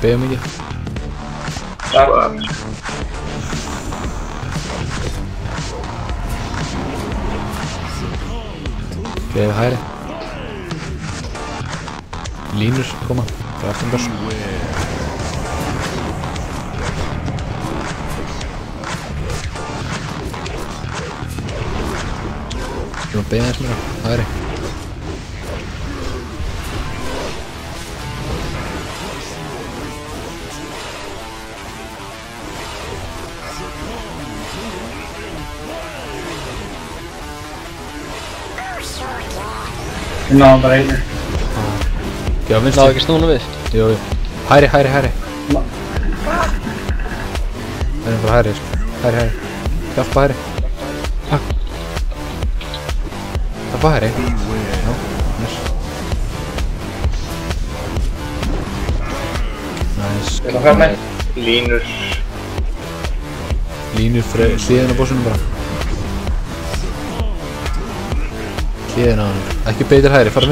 beigum ekki. Beigum hægri. Línur koma, það er aftur börn. Ég var beigum þess mér, hægri. Ég náðum bara einu. Gjá vinstri. Náðu ekki snúna við? Jú. Hægri. Hægri bara hægri, sko. Hægri. Hjálpa hægri. Hjálpa hægri. Já, nice. Nice. Ég ætla að fara með. Línur. Línur fyrir hliðin á bossunum bara. Hliðin á hann. Ekki beitir hægri, fara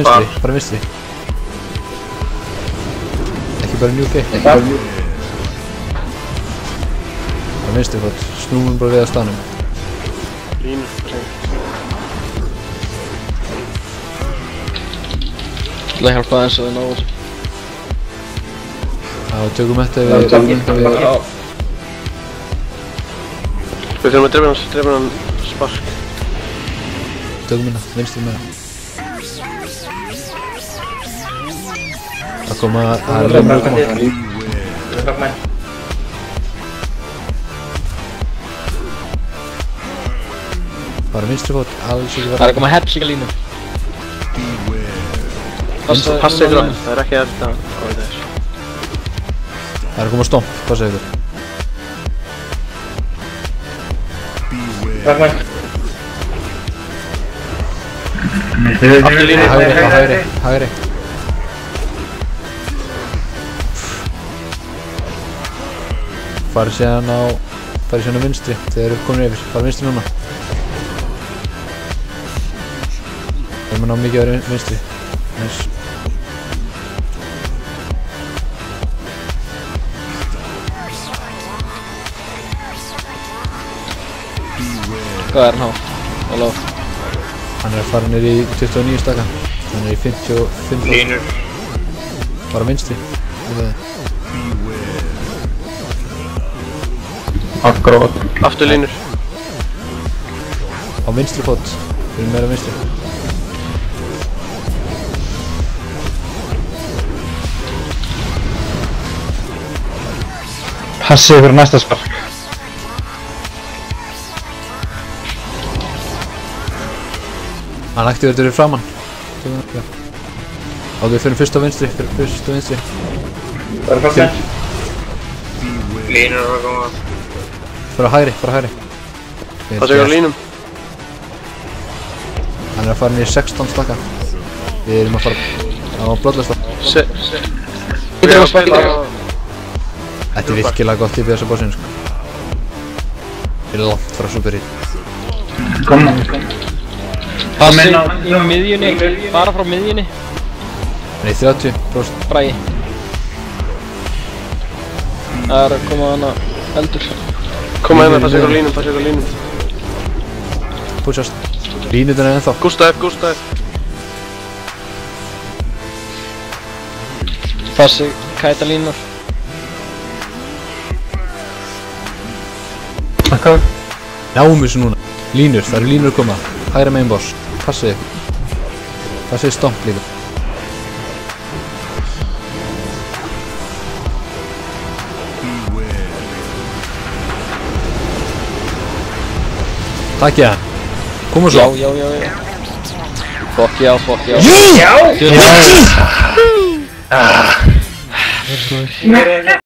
vinstri. Ekki bara njúk eitt. Bara vinstri fót. Snúmum bara við á stanum. Línur. Það er hjálpað eins og við náðum. Já, tökum þetta við... Við þurfum að drefa hann spark. Tökum hérna, vinstri með það. Það koma... Það er lögum að koma. Ég ætla að með. Bara vinstri fót, alls ekki Það er að koma hepsíka línu. Passa ykkur á henn, það er ekki eftir að áveita þess. Það er að koma stomp, passa ykkur. Takk með. Aftur línu. Hægri. Farið síðan á vinstri, þegar þeir eru komin yfir. Farið vinstri núna. Þeir eru ná mikið að vinstri. Nice. Hvað er hann á? Halló? Hann er að fara nýr í 29 staka. Hann er í 55. Línur. Bara vinstri. Akkurát. Aftur línur. Á vinstri fót. Við erum meira vinstri. Passið fyrir næsta spark. Hann aktiverar fyrir framann. Ok, við fyrir fyrst á vinstri. Það er fast með. Línur að koma. Fyrir hægri. Passa ykkur á línum. Hann er að fara niður 16 staka. Við erum að fara á blóðlista. Við erum að spila. Þetta er virkilega gott í þessu bossinu, sko. Við erum langt frá Super Heat. Kom. Passi í miðjunni, bara frá miðjunni. Nei, 30%. Bragi. Það er að koma hana eldur. Koma hérna, passa ykkur á línum. Pushast. Línutinn er ennþá. Gústaf. Passi, kæta línunar. Akkur. Náum þessu núna. Línur, það eru línur að koma. Hægra megin boss. Passið ykkur. Passið stomp líka. Takk ég hann. Koma svo. Já. Fokk já. Já!